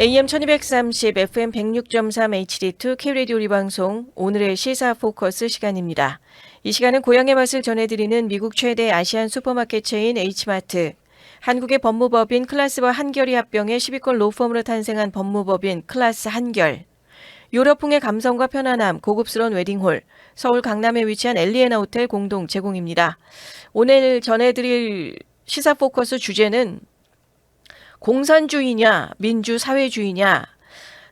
AM 1230, FM 106.3 HD2 K-Radio 우리 방송 오늘의 시사 포커스 시간입니다. 이 시간은 고향의 맛을 전해드리는 미국 최대 아시안 슈퍼마켓 체인 H마트, 한국의 법무법인 클라스와 한결이 합병해 10위권 로펌으로 탄생한 법무법인 클라스 한결, 유럽풍의 감성과 편안함, 고급스러운 웨딩홀, 서울 강남에 위치한 엘리에나 호텔 공동 제공입니다. 오늘 전해드릴 시사 포커스 주제는 공산주의냐 민주사회주의냐,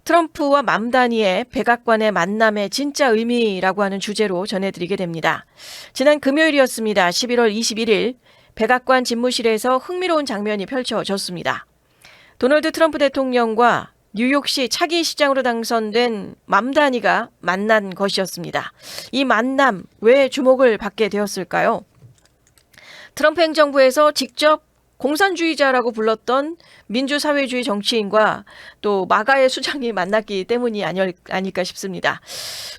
트럼프와 맘다니의 백악관의 만남의 진짜 의미라고 하는 주제로 전해드리게 됩니다. 지난 금요일이었습니다. 11월 21일 백악관 집무실에서 흥미로운 장면이 펼쳐졌습니다. 도널드 트럼프 대통령과 뉴욕시 차기 시장으로 당선된 맘다니가 만난 것이었습니다. 이 만남 왜 주목을 받게 되었을까요? 트럼프 행정부에서 직접 공산주의자라고 불렀던 민주사회주의 정치인과 또 마가의 수장이 만났기 때문이 아닐까 싶습니다.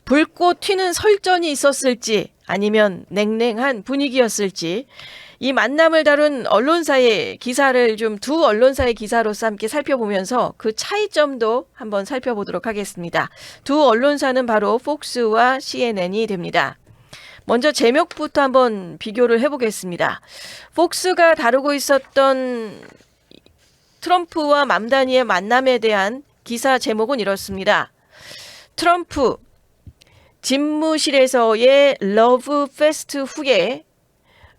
붉고 튀는 설전이 있었을지 아니면 냉랭한 분위기였을지 이 만남을 다룬 언론사의 기사를 두 언론사의 기사로서 함께 살펴보면서 그 차이점도 한번 살펴보도록 하겠습니다. 두 언론사는 바로 폭스와 CNN이 됩니다. 먼저 제목부터 한번 비교를 해보겠습니다. 폭스가 다루고 있었던 트럼프와 맘다니의 만남에 대한 기사 제목은 이렇습니다. 트럼프 집무실에서의 러브 페스트 후에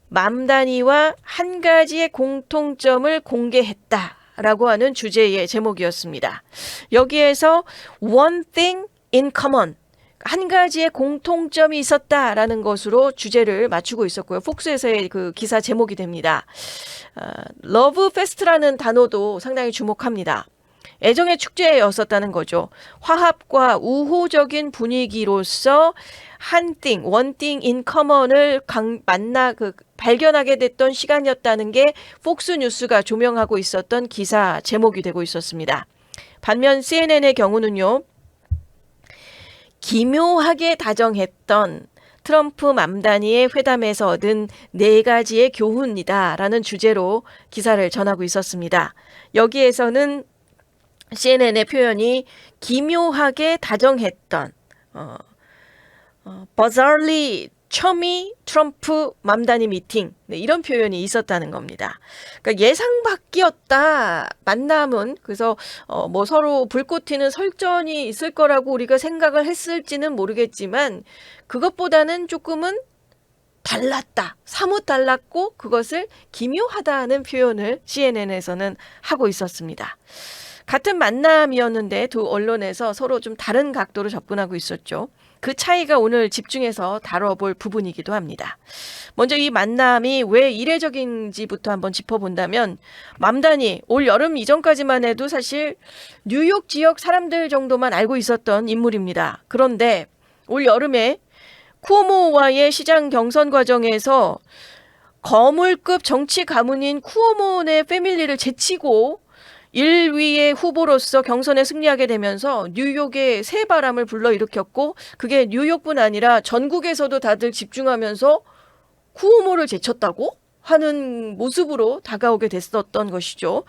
맘다니와 한 가지의 공통점을 공개했다라고 하는 주제의 제목이었습니다. 여기에서 one thing in common, 한 가지의 공통점이 있었다라는 것으로 주제를 맞추고 있었고요. 폭스에서의 그 기사 제목이 됩니다. 러브 페스트라는 단어도 상당히 주목합니다. 애정의 축제였었다는 거죠. 화합과 우호적인 분위기로서 one thing in common을 발견하게 됐던 시간이었다는 게 폭스뉴스가 조명하고 있었던 기사 제목이 되고 있었습니다. 반면 CNN의 경우는요, 기묘하게 다정했던 트럼프 맘다니의 회담에서 얻은 4가지의 교훈이다라는 주제로 기사를 전하고 있었습니다. 여기에서는 CNN의 표현이 기묘하게 다정했던 bizarrely chummy 트럼프 맘다니 미팅, 이런 표현이 있었다는 겁니다. 그러니까 예상 밖이었다 만남은. 그래서 서로 불꽃 튀는 설전이 있을 거라고 우리가 생각을 했을지는 모르겠지만 그것보다는 조금은 달랐다, 사뭇 달랐고 그것을 기묘하다는 표현을 CNN에서는 하고 있었습니다. 같은 만남이었는데 두 언론에서 서로 좀 다른 각도로 접근하고 있었죠. 그 차이가 오늘 집중해서 다뤄볼 부분이기도 합니다. 먼저 이 만남이 왜 이례적인지부터 한번 짚어본다면, 맘다니 올 여름 이전까지만 해도 사실 뉴욕 지역 사람들 정도만 알고 있었던 인물입니다. 그런데 올 여름에 쿠오모와의 시장 경선 과정에서 거물급 정치 가문인 쿠오모네 패밀리를 제치고 1위의 후보로서 경선에 승리하게 되면서 뉴욕에 새바람을 불러일으켰고, 그게 뉴욕뿐 아니라 전국에서도 다들 집중하면서 쿠오모를 제쳤다고 하는 모습으로 다가오게 됐었던 것이죠.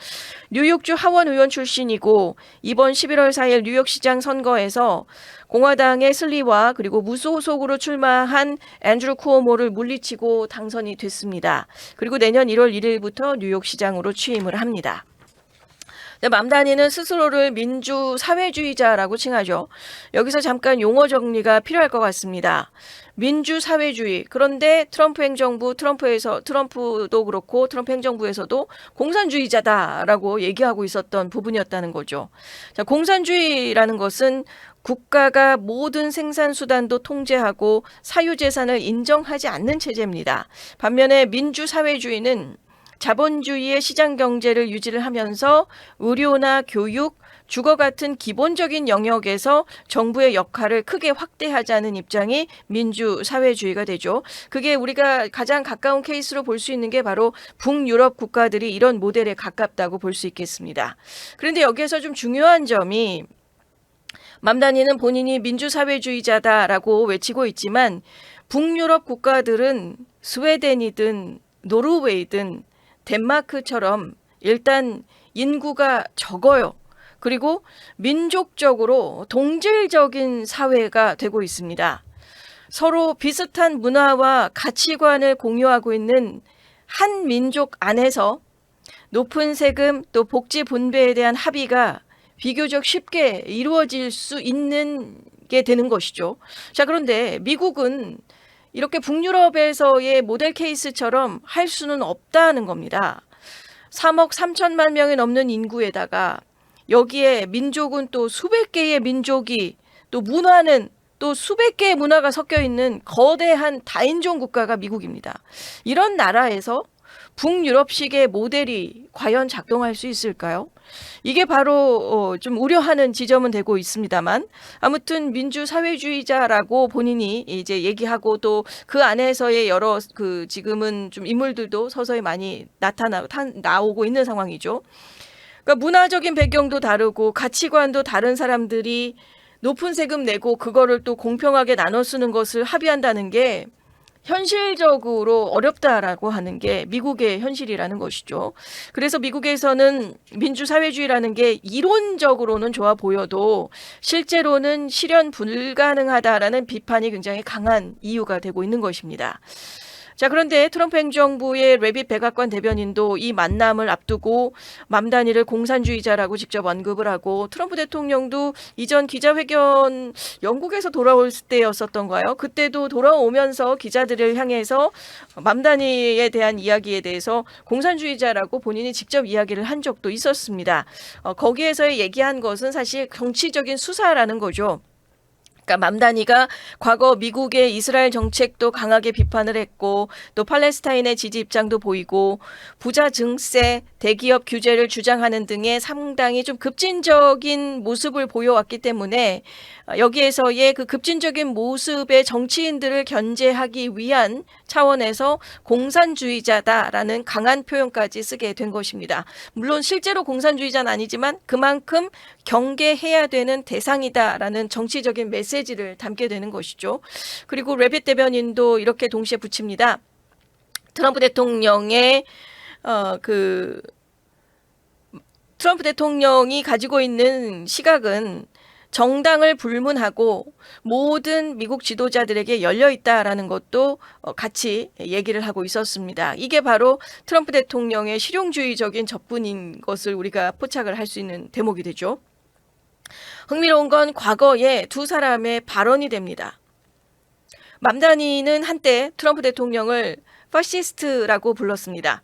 뉴욕주 하원 의원 출신이고 이번 11월 4일 뉴욕시장 선거에서 공화당의 슬리와 그리고 무소속으로 출마한 앤드루 쿠오모를 물리치고 당선이 됐습니다. 그리고 내년 1월 1일부터 뉴욕시장으로 취임을 합니다. 맘다니는 스스로를 민주사회주의자라고 칭하죠. 여기서 잠깐 용어 정리가 필요할 것 같습니다. 민주사회주의, 그런데 트럼프 행정부, 트럼프도 그렇고 트럼프 행정부에서도 공산주의자다라고 얘기하고 있었던 부분이었다는 거죠. 자, 공산주의라는 것은 국가가 모든 생산수단도 통제하고 사유재산을 인정하지 않는 체제입니다. 반면에 민주사회주의는 자본주의의 시장 경제를 유지를 하면서 의료나 교육, 주거 같은 기본적인 영역에서 정부의 역할을 크게 확대하자는 입장이 민주사회주의가 되죠. 그게 우리가 가장 가까운 케이스로 볼 수 있는 게 바로 북유럽 국가들이 이런 모델에 가깝다고 볼 수 있겠습니다. 그런데 여기에서 좀 중요한 점이, 맘다니는 본인이 민주사회주의자다라고 외치고 있지만 북유럽 국가들은 스웨덴이든 노르웨이든 덴마크처럼 일단 인구가 적어요. 그리고 민족적으로 동질적인 사회가 되고 있습니다. 서로 비슷한 문화와 가치관을 공유하고 있는 한 민족 안에서 높은 세금 또 복지 분배에 대한 합의가 비교적 쉽게 이루어질 수 있는 게 되는 것이죠. 자, 그런데 미국은 이렇게 북유럽에서의 모델 케이스처럼 할 수는 없다는 겁니다. 3억 3천만 명이 넘는 인구에다가 여기에 민족은 또 수백 개의 민족이 또 문화는 또 수백 개의 문화가 섞여 있는 거대한 다인종 국가가 미국입니다. 이런 나라에서 북유럽식의 모델이 과연 작동할 수 있을까요? 이게 바로 좀 우려하는 지점은 되고 있습니다만, 아무튼 민주사회주의자라고 본인이 이제 얘기하고 또 그 안에서의 여러 지금은 좀 인물들도 서서히 많이 나오고 있는 상황이죠. 그러니까 문화적인 배경도 다르고 가치관도 다른 사람들이 높은 세금 내고 그거를 또 공평하게 나눠 쓰는 것을 합의한다는 게 현실적으로 어렵다라고 하는 게 미국의 현실이라는 것이죠. 그래서 미국에서는 민주사회주의라는 게 이론적으로는 좋아 보여도 실제로는 실현 불가능하다라는 비판이 굉장히 강한 이유가 되고 있는 것입니다. 자, 그런데 트럼프 행정부의 레빗 백악관 대변인도 이 만남을 앞두고 맘다니를 공산주의자라고 직접 언급을 하고, 트럼프 대통령도 이전 기자회견 영국에서 돌아올 때였었던가요? 그때도 돌아오면서 기자들을 향해서 맘다니에 대한 이야기에 대해서 공산주의자라고 본인이 직접 이야기를 한 적도 있었습니다. 거기에서 얘기한 것은 사실 정치적인 수사라는 거죠. 그러니까 맘다니가 과거 미국의 이스라엘 정책도 강하게 비판을 했고 또 팔레스타인의 지지 입장도 보이고 부자 증세, 대기업 규제를 주장하는 등의 상당히 좀 급진적인 모습을 보여왔기 때문에 여기에서의 그 급진적인 모습의 정치인들을 견제하기 위한 차원에서 공산주의자다라는 강한 표현까지 쓰게 된 것입니다. 물론 실제로 공산주의자는 아니지만 그만큼 경계해야 되는 대상이다라는 정치적인 메시지를 담게 되는 것이죠. 그리고 레빗 대변인도 이렇게 동시에 붙입니다. 트럼프 대통령의 트럼프 대통령이 가지고 있는 시각은 정당을 불문하고 모든 미국 지도자들에게 열려 있다라는 것도 같이 얘기를 하고 있었습니다. 이게 바로 트럼프 대통령의 실용주의적인 접근인 것을 우리가 포착을 할 수 있는 대목이 되죠. 흥미로운 건 과거에 두 사람의 발언이 됩니다. 맘다니는 한때 트럼프 대통령을 파시스트라고 불렀습니다.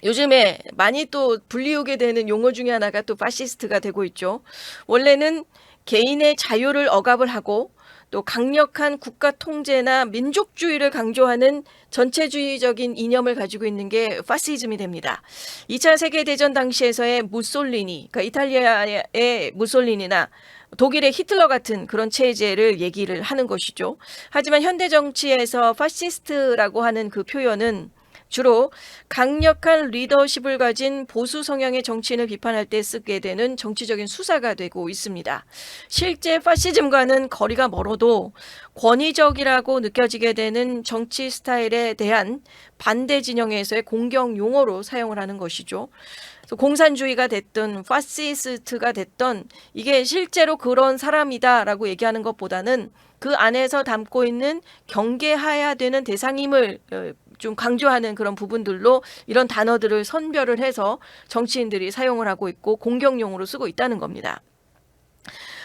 요즘에 많이 또 불리우게 되는 용어 중에 하나가 또 파시스트가 되고 있죠. 원래는 개인의 자유를 억압을 하고 또 강력한 국가 통제나 민족주의를 강조하는 전체주의적인 이념을 가지고 있는 게 파시즘이 됩니다. 2차 세계대전 당시에서의 무솔리니, 그러니까 이탈리아의 무솔리니나 독일의 히틀러 같은 그런 체제를 얘기를 하는 것이죠. 하지만 현대 정치에서 파시스트라고 하는 그 표현은 주로 강력한 리더십을 가진 보수 성향의 정치인을 비판할 때 쓰게 되는 정치적인 수사가 되고 있습니다. 실제 파시즘과는 거리가 멀어도 권위적이라고 느껴지게 되는 정치 스타일에 대한 반대 진영에서의 공격 용어로 사용을 하는 것이죠. 공산주의가 됐든 파시스트가 됐든 이게 실제로 그런 사람이다라고 얘기하는 것보다는 그 안에서 담고 있는 경계해야 되는 대상임을 좀 강조하는 그런 부분들로 이런 단어들을 선별을 해서 정치인들이 사용을 하고 있고 공격용으로 쓰고 있다는 겁니다.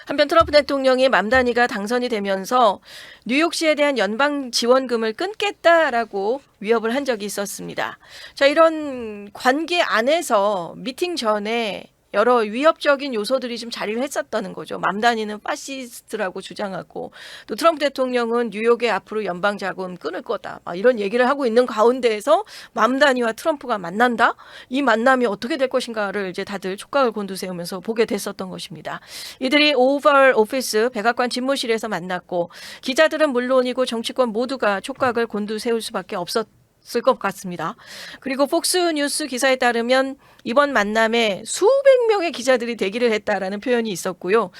한편 트럼프 대통령이 맘다니가 당선이 되면서 뉴욕시에 대한 연방 지원금을 끊겠다라고 위협을 한 적이 있었습니다. 자, 이런 관계 안에서 미팅 전에 여러 위협적인 요소들이 좀 자리를 했었다는 거죠. 맘다니는 파시스트라고 주장하고 또 트럼프 대통령은 뉴욕의 앞으로 연방 자금 끊을 거다. 이런 얘기를 하고 있는 가운데에서 맘다니와 트럼프가 만난다? 이 만남이 어떻게 될 것인가를 이제 다들 촉각을 곤두세우면서 보게 됐었던 것입니다. 이들이 오벌 오피스 백악관 집무실에서 만났고 기자들은 물론이고 정치권 모두가 촉각을 곤두세울 수밖에 없었을 것 같습니다. 그리고 폭스뉴스 기사에 따르면 이번 만남에 수백 명의 기자들이 대기를 했다라는 표현이 있었고요.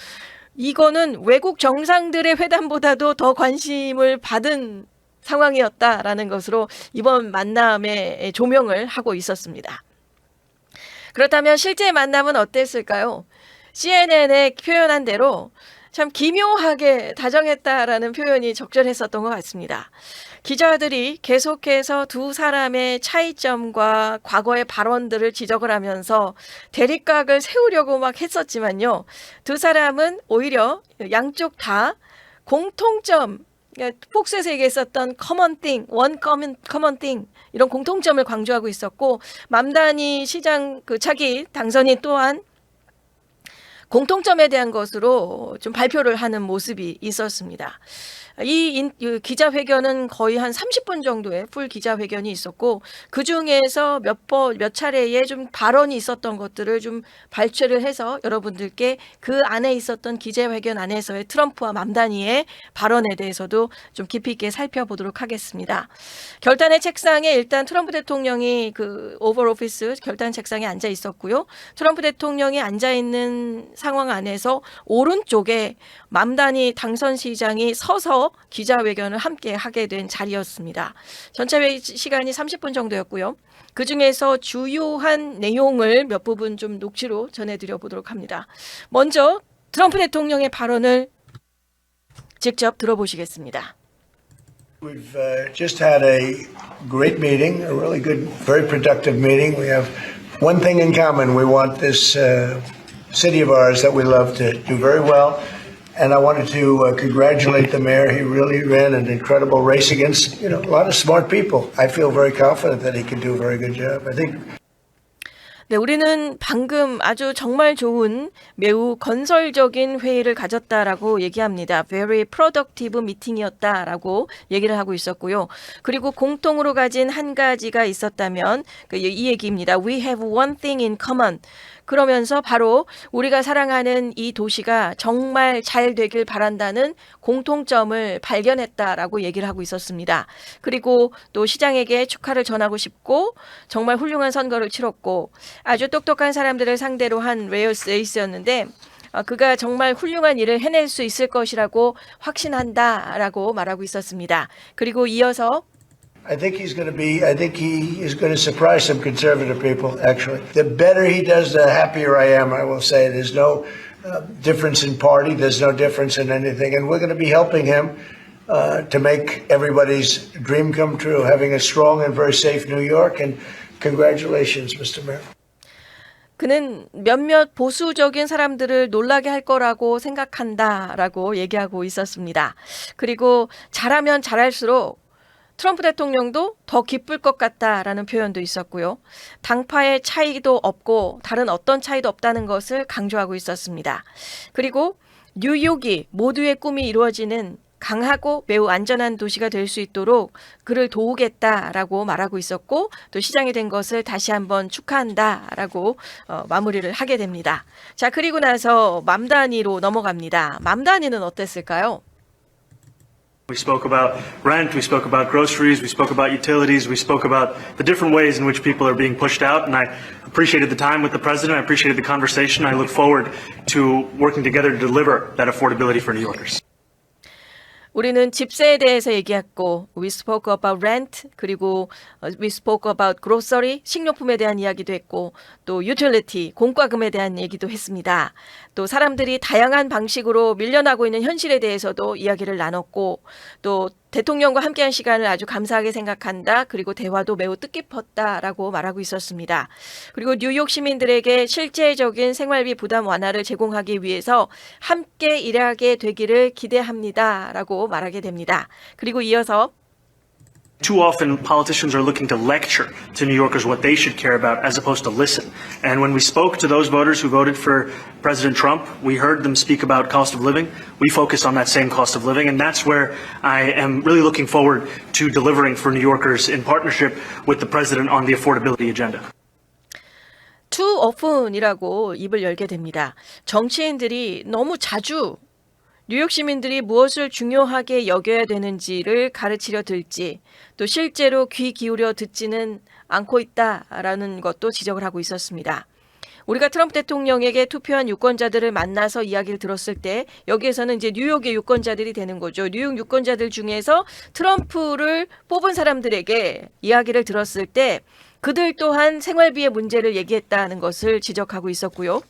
이거는 외국 정상들의 회담보다도 더 관심을 받은 상황이었다라는 것으로 이번 만남에 조명을 하고 있었습니다. 그렇다면 실제 만남은 어땠을까요? CNN에 표현한 대로 참 기묘하게 다정했다라는 표현이 적절했었던 것 같습니다. 기자들이 계속해서 두 사람의 차이점과 과거의 발언들을 지적을 하면서 대립각을 세우려고 막 했었지만요. 두 사람은 오히려 양쪽 다 공통점, 그러니까 폭스에서 얘기했었던 common thing, one common thing 이런 공통점을 강조하고 있었고 맘다니 시장 그 차기 당선인 또한 공통점에 대한 것으로 좀 발표를 하는 모습이 있었습니다. 이 기자회견은 거의 한 30분 정도의 풀 기자회견이 있었고 그 중에서 몇 차례에 좀 발언이 있었던 것들을 좀 발췌를 해서 여러분들께 그 안에 있었던 기자회견 안에서의 트럼프와 맘다니의 발언에 대해서도 좀 깊이 있게 살펴보도록 하겠습니다. 결단의 책상에 일단 트럼프 대통령이 그 오벌 오피스 결단 책상에 앉아 있었고요. 트럼프 대통령이 앉아 있는 상황 안에서 오른쪽에 맘다니 당선시장이 서서 기자회견을 함께 하게 된 자리였습니다. 전체 시간이 30분 정도였고요. 그 중에서 주요한 내용을 몇 부분 좀 녹취로 전해드려 보도록 합니다. 먼저 트럼프 대통령의 발언을 직접 들어보시겠습니다. We've just had a great meeting, a really good, very productive meeting. We have one thing in common. We want this city of ours that we love to do very well. And I wanted to congratulate the mayor. He really ran an incredible race against, a lot of smart people. I feel very confident that he can do a very good job. I think. 네, 우리는 방금 아주 정말 좋은 매우 건설적인 회의를 가졌다라고 얘기합니다. Very productive meeting이었다라고 얘기를 하고 있었고요. 그리고 공통으로 가진 한 가지가 있었다면 이 얘기입니다. We have one thing in common. 그러면서 바로 우리가 사랑하는 이 도시가 정말 잘 되길 바란다는 공통점을 발견했다라고 얘기를 하고 있었습니다. 그리고 또 시장에게 축하를 전하고 싶고 정말 훌륭한 선거를 치렀고 아주 똑똑한 사람들을 상대로 한 레이스였는데 그가 정말 훌륭한 일을 해낼 수 있을 것이라고 확신한다라고 말하고 있었습니다. 그리고 이어서 I think he is going to surprise some conservative people, actually. The better he does, the happier I am, I will say. There's no difference in party. There's no difference in anything. And we're going to be helping him to make everybody's dream come true, having a strong and very safe New York. And congratulations, Mr. Mayor. 그는 몇몇 보수적인 사람들을 놀라게 할 거라고 생각한다라고 얘기하고 있었습니다. 그리고 잘하면 잘할수록 트럼프 대통령도 더 기쁠 것 같다라는 표현도 있었고요. 당파의 차이도 없고 다른 어떤 차이도 없다는 것을 강조하고 있었습니다. 그리고 뉴욕이 모두의 꿈이 이루어지는 강하고 매우 안전한 도시가 될 수 있도록 그를 도우겠다라고 말하고 있었고 또 시장이 된 것을 다시 한번 축하한다라고 마무리를 하게 됩니다. 자, 그리고 나서 맘다니로 넘어갑니다. 맘다니는 어땠을까요? We spoke about rent, we spoke about groceries, we spoke about utilities, we spoke about the different ways in which people are being pushed out, and I appreciated the time with the president, I appreciated the conversation, I look forward to working together to deliver that affordability for New Yorkers. 우리는 집세에 대해서 얘기했고 we spoke about rent 그리고 we spoke about grocery 식료품에 대한 이야기도 했고 또 utility 공과금에 대한 얘기도 했습니다. 또 사람들이 다양한 방식으로 밀려나고 있는 현실에 대해서도 이야기를 나눴고 또 대통령과 함께한 시간을 아주 감사하게 생각한다. 그리고 대화도 매우 뜻깊었다라고 말하고 있었습니다. 그리고 뉴욕 시민들에게 실제적인 생활비 부담 완화를 제공하기 위해서 함께 일하게 되기를 기대합니다라고 말하게 됩니다. 그리고 이어서 Too often, politicians are looking to lecture to New Yorkers what they should care about as opposed to listen. And when we spoke to those voters who voted for President Trump, we heard them speak about cost of living. We focus on that same cost of living, and that's where I am really looking forward to delivering for New Yorkers in partnership with the president on the affordability agenda. Too often이라고 입을 열게 됩니다. 정치인들이 너무 자주 뉴욕 시민들이 무엇을 중요하게 여겨야 되는지를 가르치려 들지 또 실제로 귀 기울여 듣지는 않고 있다라는 것도 지적을 하고 있었습니다. 우리가 트럼프 대통령에게 투표한 유권자들을 만나서 이야기를 들었을 때 여기에서는 이제 뉴욕의 유권자들이 되는 거죠. 뉴욕 유권자들 중에서 트럼프를 뽑은 사람들에게 이야기를 들었을 때 그들 또한 생활비의 문제를 얘기했다는 것을 지적하고 있었고요.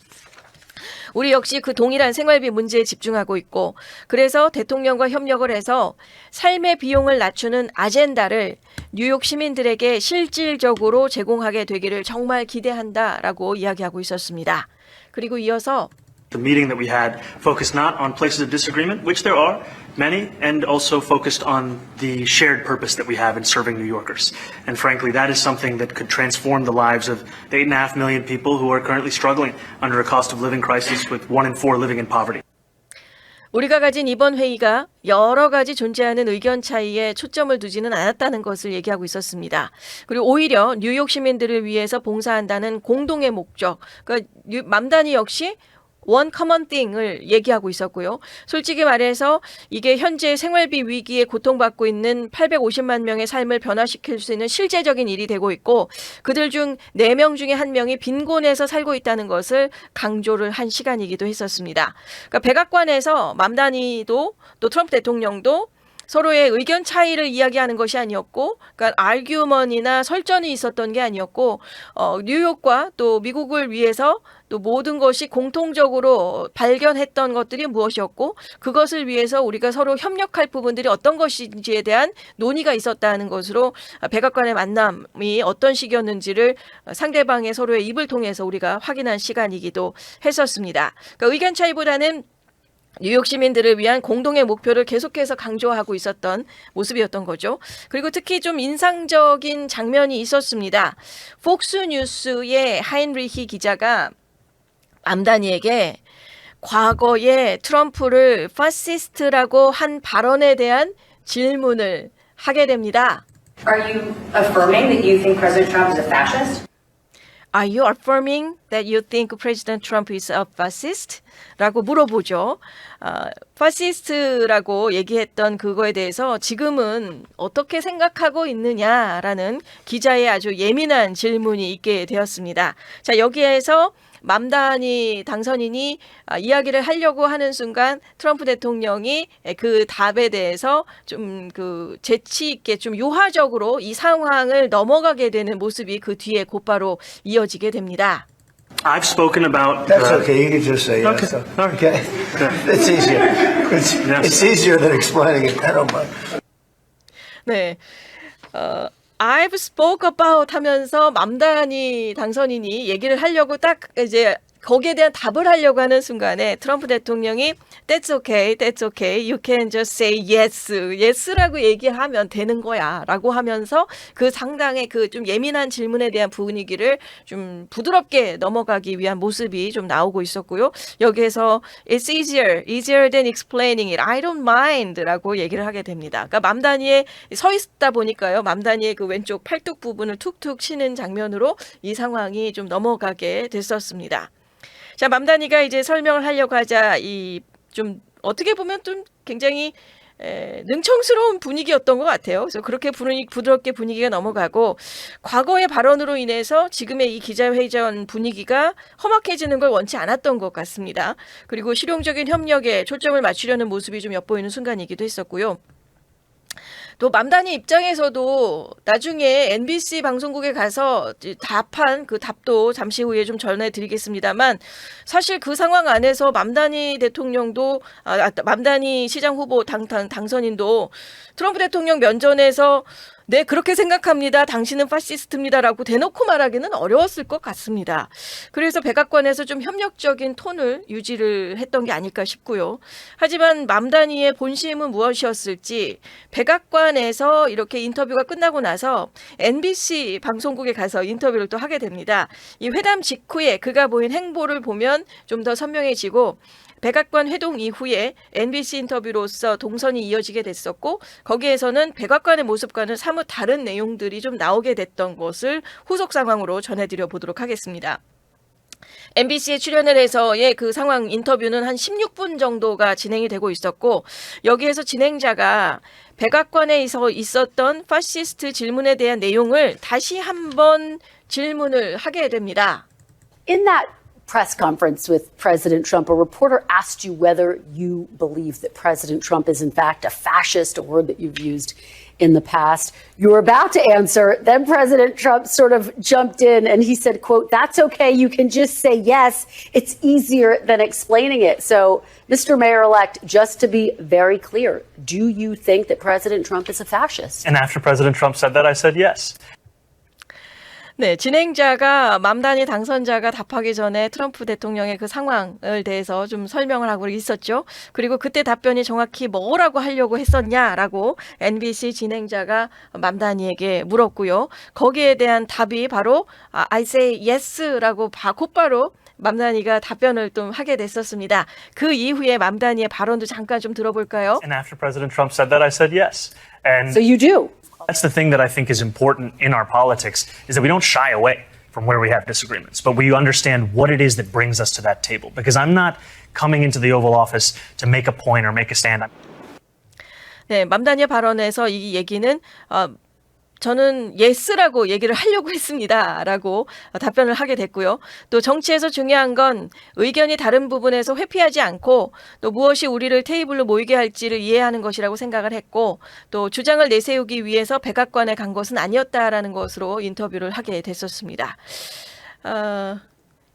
우리 역시 그 동일한 생활비 문제에 집중하고 있고 그래서 대통령과 협력을 해서 삶의 비용을 낮추는 아젠다를 뉴욕 시민들에게 실질적으로 제공하게 되기를 정말 기대한다라고 이야기하고 있었습니다. 그리고 이어서 The meeting that we had focused not on places of disagreement, which there are many, and also focused on the shared purpose that we have in serving New Yorkers. And frankly, that is something that could transform the lives of the 8.5 million people who are currently struggling under a cost of living crisis with 1 in 4 living in poverty. 우리가 가진 이번 회의가 여러 가지 존재하는 의견 차이에 초점을 두지는 않았다는 것을 얘기하고 있었습니다. 그리고 오히려 뉴욕 시민들을 위해서 봉사한다는 공동의 목적, 그러니까 맘다니 역시 one common thing을 얘기하고 있었고요. 솔직히 말해서 이게 현재 생활비 위기에 고통받고 있는 850만 명의 삶을 변화시킬 수 있는 실제적인 일이 되고 있고 그들 중 4명 중에 1명이 빈곤에서 살고 있다는 것을 강조를 한 시간이기도 했었습니다. 그러니까 백악관에서 맘다니도 또 트럼프 대통령도 서로의 의견 차이를 이야기하는 것이 아니었고, 그러니까 아규먼이나 설전이 있었던 게 아니었고, 뉴욕과 또 미국을 위해서 또 모든 것이 공통적으로 발견했던 것들이 무엇이었고, 그것을 위해서 우리가 서로 협력할 부분들이 어떤 것인지에 대한 논의가 있었다는 것으로 백악관의 만남이 어떤 식이었는지를 상대방의 서로의 입을 통해서 우리가 확인한 시간이기도 했었습니다. 그러니까 의견 차이보다는 뉴욕 시민들을 위한 공동의 목표를 계속해서 강조하고 있었던 모습이었던 거죠. 그리고 특히 좀 인상적인 장면이 있었습니다. 폭스뉴스의 하인리히 기자가 맘다니에게 과거에 트럼프를 파시스트라고 한 발언에 대한 질문을 하게 됩니다. Are you affirming that you think President Trump is a fascist? Are you affirming that you think President Trump is a fascist? 라고 물어보죠. 파시스트라고 얘기했던 그거에 대해서 지금은 어떻게 생각하고 있느냐라는 기자의 아주 예민한 질문이 있게 되었습니다. 자, 여기에서 맘다니 당선인이 이야기를 하려고 하는 순간 트럼프 대통령이 그 답에 대해서 좀 그 재치 있게 좀 유화적으로 이 상황을 넘어가게 되는 모습이 그 뒤에 곧바로 이어지게 됩니다. I've spoken about That's okay. You can just say yes. Okay. Okay. It's easier. It's easier than explaining it. I don't mind. 네. I've spoke about 하면서 맘다니 당선인이 얘기를 하려고 딱 이제 거기에 대한 답을 하려고 하는 순간에 트럼프 대통령이 That's okay, that's okay. You can just say yes. yes라고 얘기하면 되는 거야. 라고 하면서 그 상당의 그 좀 예민한 질문에 대한 분위기를 좀 부드럽게 넘어가기 위한 모습이 좀 나오고 있었고요. 여기에서 It's easier than explaining it. I don't mind. 라고 얘기를 하게 됩니다. 그러니까 맘다니에 서 있다 보니까요. 맘다니의 그 왼쪽 팔뚝 부분을 툭툭 치는 장면으로 이 상황이 좀 넘어가게 됐었습니다. 자, 맘다니가 이제 설명을 하려고 하자 이 좀 어떻게 보면 좀 굉장히 능청스러운 분위기였던 것 같아요. 그래서 그렇게 부드럽게 분위기가 넘어가고 과거의 발언으로 인해서 지금의 이 기자회견 분위기가 험악해지는 걸 원치 않았던 것 같습니다. 그리고 실용적인 협력에 초점을 맞추려는 모습이 좀 엿보이는 순간이기도 했었고요. 또 맘다니 입장에서도 나중에 MBC 방송국에 가서 답한 그 답도 잠시 후에 좀 전해드리겠습니다만 사실 그 상황 안에서 맘다니 대통령도 맘다니 시장 후보 당선인도 트럼프 대통령 면전에서 네, 그렇게 생각합니다. 당신은 파시스트입니다라고 대놓고 말하기는 어려웠을 것 같습니다. 그래서 백악관에서 좀 협력적인 톤을 유지를 했던 게 아닐까 싶고요. 하지만 맘다니의 본심은 무엇이었을지 백악관에서 이렇게 인터뷰가 끝나고 나서 NBC 방송국에 가서 인터뷰를 또 하게 됩니다. 이 회담 직후에 그가 보인 행보를 보면 좀 더 선명해지고 백악관 회동 이후에 NBC 인터뷰로서 동선이 이어지게 됐었고 거기에서는 백악관의 모습과는 사뭇 다른 내용들이 좀 나오게 됐던 것을 후속 상황으로 전해드려 보도록 하겠습니다. MBC에 출연을 해서의 그 상황 인터뷰는 한 16분 정도가 진행이 되고 있었고 여기에서 진행자가 백악관에서 있었던 파시스트 질문에 대한 내용을 다시 한번 질문을 하게 됩니다. In that press conference with President Trump, a reporter asked you whether you believe that President Trump is in fact a fascist, a word that you've used in the past. You were about to answer, then President Trump sort of jumped in and he said, quote, "That's okay, you can just say yes. It's easier than explaining it." So, Mr. Mayor-elect, just to be very clear, do you think that President Trump is a fascist? And after President Trump said that, I said yes. 네, 진행자가 맘다니 당선자가 답하기 전에 트럼프 대통령의 그 상황을 대해서 좀 설명을 하고 있었죠. 그리고 그때 답변이 정확히 뭐라고 하려고 했었냐라고 NBC 진행자가 맘다니에게 물었고요. 거기에 대한 답이 바로 I say yes라고 곧바로 맘다니가 답변을 좀 하게 됐었습니다. 그 이후에 맘다니의 발언도 잠깐 좀 들어볼까요? And after President Trump said that, I said yes. And So you do. that's the thing that I think is important in our politics, is that we don't shy away from where we have disagreements, but we understand what it is that brings us to that table. Because I'm not coming into the Oval Office to make a point or make a stand. 네, 맘다니의 발언에서 이 얘기는 저는 예스라고 얘기를 하려고 했습니다라고 답변을 하게 됐고요. 또 정치에서 중요한 건 의견이 다른 부분에서 회피하지 않고 또 무엇이 우리를 테이블로 모이게 할지를 이해하는 것이라고 생각을 했고 또 주장을 내세우기 위해서 백악관에 간 것은 아니었다라는 것으로 인터뷰를 하게 됐었습니다.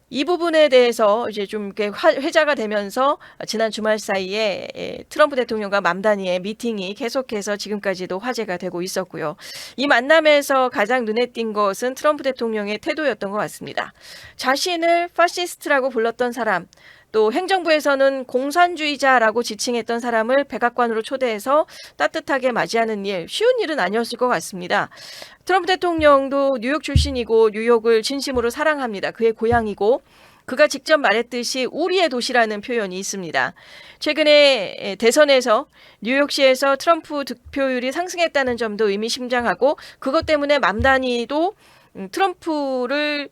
이 부분에 대해서 이제 좀 이렇게 회자가 되면서 지난 주말 사이에 트럼프 대통령과 맘다니의 미팅이 계속해서 지금까지도 화제가 되고 있었고요. 이 만남에서 가장 눈에 띈 것은 트럼프 대통령의 태도였던 것 같습니다. 자신을 파시스트라고 불렀던 사람, 또 행정부에서는 공산주의자라고 지칭했던 사람을 백악관으로 초대해서 따뜻하게 맞이하는 일, 쉬운 일은 아니었을 것 같습니다. 트럼프 대통령도 뉴욕 출신이고 뉴욕을 진심으로 사랑합니다. 그의 고향이고 그가 직접 말했듯이 우리의 도시라는 표현이 있습니다. 최근에 대선에서 뉴욕시에서 트럼프 득표율이 상승했다는 점도 의미심장하고 그것 때문에 맘다니도 트럼프를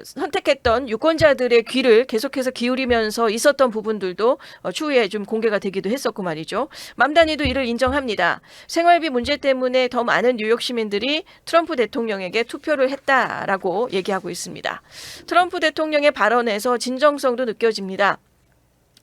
선택했던 유권자들의 귀를 계속해서 기울이면서 있었던 부분들도 추후에 좀 공개가 되기도 했었고 말이죠. 맘다니도 이를 인정합니다. 생활비 문제 때문에 더 많은 뉴욕 시민들이 트럼프 대통령에게 투표를 했다라고 얘기하고 있습니다. 트럼프 대통령의 발언에서 진정성도 느껴집니다.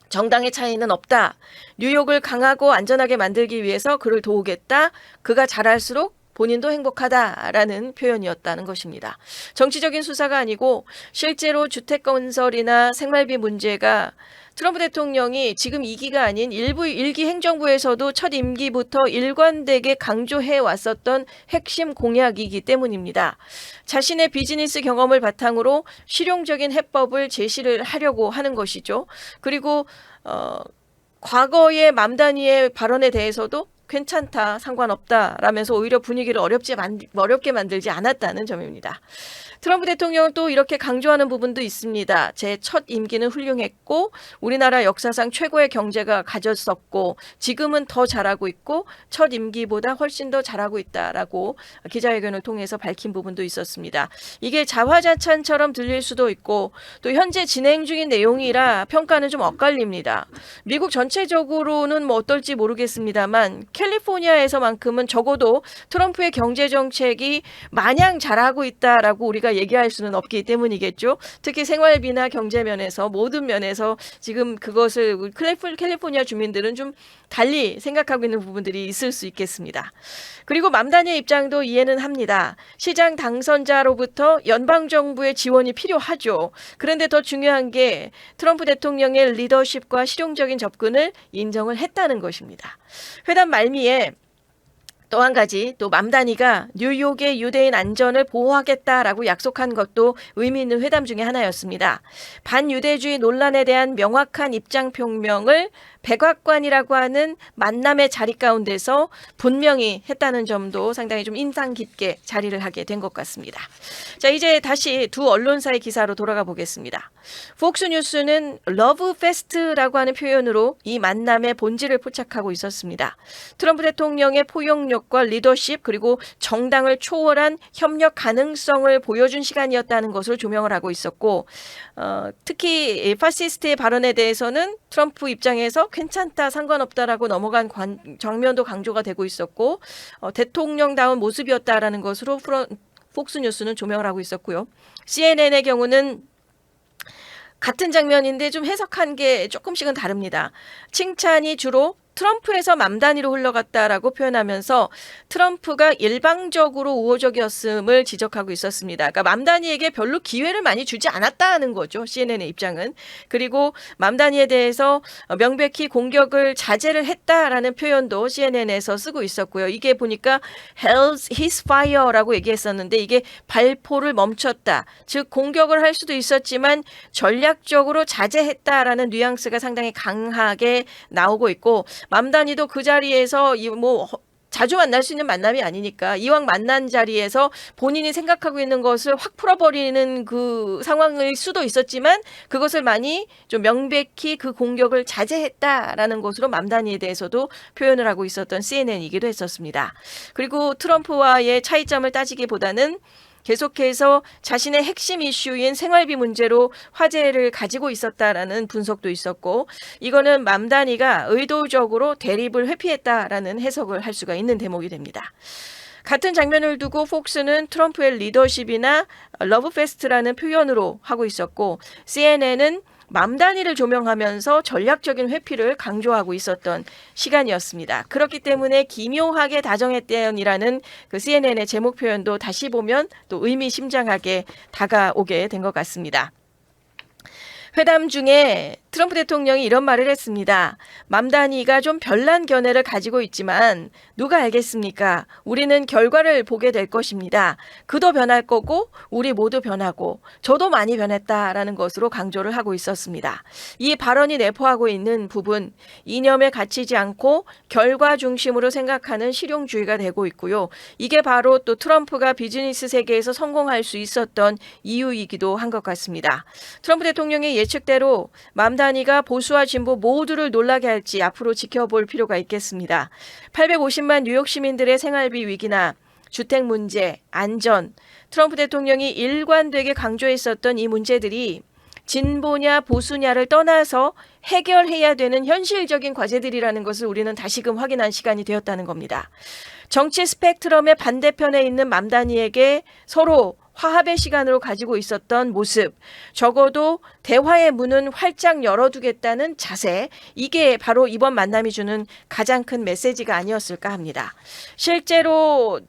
정당의 차이는 없다. 뉴욕을 강하고 안전하게 만들기 위해서 그를 도우겠다. 그가 잘할수록 본인도 행복하다라는 표현이었다는 것입니다. 정치적인 수사가 아니고 실제로 주택 건설이나 생활비 문제가 트럼프 대통령이 지금 2기가 아닌 1기 행정부에서도 첫 임기부터 일관되게 강조해 왔었던 핵심 공약이기 때문입니다. 자신의 비즈니스 경험을 바탕으로 실용적인 해법을 제시를 하려고 하는 것이죠. 그리고 과거의 맘다니의 발언에 대해서도 괜찮다, 상관없다라면서 오히려 분위기를 어렵게 만들지 않았다는 점입니다. 트럼프 대통령은 또 이렇게 강조하는 부분도 있습니다. 제 첫 임기는 훌륭했고 우리나라 역사상 최고의 경제가 가졌었고 지금은 더 잘하고 있고 첫 임기보다 훨씬 더 잘하고 있다라고 기자회견을 통해서 밝힌 부분도 있었습니다. 이게 자화자찬처럼 들릴 수도 있고 또 현재 진행 중인 내용이라 평가는 좀 엇갈립니다. 미국 전체적으로는 뭐 어떨지 모르겠습니다만 캘리포니아에서만큼은 적어도 트럼프의 경제 정책이 마냥 잘하고 있다라고 우리가 얘기할 수는 없기 때문이겠죠. 특히 생활비나 경제 면에서 모든 면에서 지금 그것을 캘리포니아 주민들은 좀 달리 생각하고 있는 부분들이 있을 수 있겠습니다. 그리고 맘다니의 입장도 이해는 합니다. 시장 당선자로부터 연방정부의 지원이 필요하죠. 그런데 더 중요한 게 트럼프 대통령의 리더십과 실용적인 접근을 인정을 했다는 것입니다. 회담 말미에 또 한 가지, 또 맘다니가 뉴욕의 유대인 안전을 보호하겠다라고 약속한 것도 의미 있는 회담 중에 하나였습니다. 반유대주의 논란에 대한 명확한 입장 표명을 백악관이라고 하는 만남의 자리 가운데서 분명히 했다는 점도 상당히 좀 인상 깊게 자리를 하게 된 것 같습니다. 자, 이제 다시 두 언론사의 기사로 돌아가 보겠습니다. 폭스뉴스는 러브 페스트라고 하는 표현으로 이 만남의 본질을 포착하고 있었습니다. 트럼프 대통령의 포용력과 리더십 그리고 정당을 초월한 협력 가능성을 보여준 시간이었다는 것을 조명을 하고 있었고 특히 파시스트의 발언에 대해서는 트럼프 입장에서 괜찮다, 상관없다라고 넘어간 장면도 강조가 되고 있었고 대통령다운 모습이었다라는 것으로 폭스뉴스는 조명을 하고 있었고요. CNN의 경우는 같은 장면인데 좀 해석한 게 조금씩은 다릅니다. 칭찬이 주로 트럼프에서 맘다니로 흘러갔다라고 표현하면서 트럼프가 일방적으로 우호적이었음을 지적하고 있었습니다. 그러니까 맘다니에게 별로 기회를 많이 주지 않았다는 거죠. CNN의 입장은. 그리고 맘다니에 대해서 명백히 공격을 자제를 했다라는 표현도 CNN에서 쓰고 있었고요. 이게 보니까 held his fire라고 얘기했었는데 이게 발포를 멈췄다. 즉 공격을 할 수도 있었지만 전략적으로 자제했다라는 뉘앙스가 상당히 강하게 나오고 있고 맘다니도 그 자리에서 자주 만날 수 있는 만남이 아니니까 이왕 만난 자리에서 본인이 생각하고 있는 것을 확 풀어버리는 그 상황일 수도 있었지만 그것을 많이 좀 명백히 그 공격을 자제했다라는 것으로 맘다니에 대해서도 표현을 하고 있었던 CNN이기도 했었습니다. 그리고 트럼프와의 차이점을 따지기보다는 계속해서 자신의 핵심 이슈인 생활비 문제로 화제를 가지고 있었다라는 분석도 있었고 이거는 맘다니가 의도적으로 대립을 회피했다라는 해석을 할 수가 있는 대목이 됩니다. 같은 장면을 두고 폭스는 트럼프의 리더십이나 러브페스트라는 표현으로 하고 있었고 CNN은 맘다니를 조명하면서 전략적인 회피를 강조하고 있었던 시간이었습니다. 그렇기 때문에 기묘하게 다정했대요이라는 그 CNN의 제목 표현도 다시 보면 또 의미심장하게 다가오게 된 것 같습니다. 회담 중에 트럼프 대통령이 이런 말을 했습니다. 맘다니가 좀 별난 견해를 가지고 있지만 누가 알겠습니까? 우리는 결과를 보게 될 것입니다. 그도 변할 거고 우리 모두 변하고 저도 많이 변했다라는 것으로 강조를 하고 있었습니다. 이 발언이 내포하고 있는 부분 이념에 갇히지 않고 결과 중심으로 생각하는 실용주의가 되고 있고요. 이게 바로 또 트럼프가 비즈니스 세계에서 성공할 수 있었던 이유이기도 한 것 같습니다. 트럼프 대통령의 예측대로 맘다니가 보수와 진보 모두를 놀라게 할지 앞으로 지켜볼 필요가 있겠습니다. 850만 뉴욕 시민들의 생활비 위기나 주택 문제, 안전, 트럼프 대통령이 일관되게 강조했었던 이 문제들이 진보냐 보수냐를 떠나서 해결해야 되는 현실적인 과제들이라는 것을 우리는 다시금 확인한 시간이 되었다는 겁니다. 정치 스펙트럼의 반대편에 있는 맘다니에게 서로 화합의 시간으로 가지고 있었던 모습, 적어도 대화의 문은 활짝 열어두겠다는 자세, 이게 바로 이번 만남이 주는 가장 큰 메시지가 아니었을까 합니다. 실제로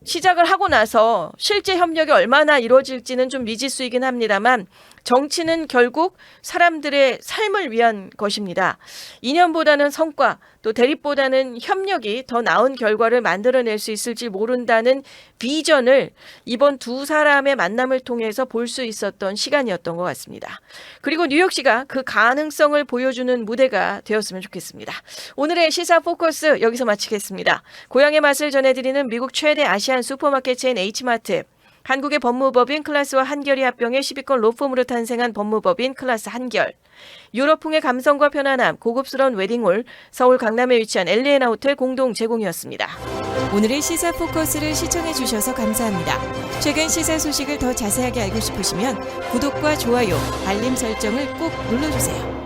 시작을 하고 나서 실제 협력이 얼마나 이루어질지는 좀 미지수이긴 합니다만 정치는 결국 사람들의 삶을 위한 것입니다. 이념보다는 성과, 또 대립보다는 협력이 더 나은 결과를 만들어낼 수 있을지 모른다는 비전을 이번 두 사람의 만남을 통해서 볼 수 있었던 시간이었던 것 같습니다. 그리고 뉴욕시가 그 가능성을 보여주는 무대가 되었으면 좋겠습니다. 오늘의 시사 포커스 여기서 마치겠습니다. 고향의 맛을 전해드리는 미국 최대 아시안 슈퍼마켓 체인 H마트, 한국의 법무법인 클라스와 한결이 합병해 10위권 로펌으로 탄생한 법무법인 클라스 한결, 유럽풍의 감성과 편안함, 고급스러운 웨딩홀, 서울 강남에 위치한 엘리에나 호텔 공동 제공이었습니다. 오늘의 시사 포커스를 시청해 주셔서 감사합니다. 최근 시사 소식을 더 자세하게 알고 싶으시면 구독과 좋아요, 알림 설정을 꼭 눌러주세요.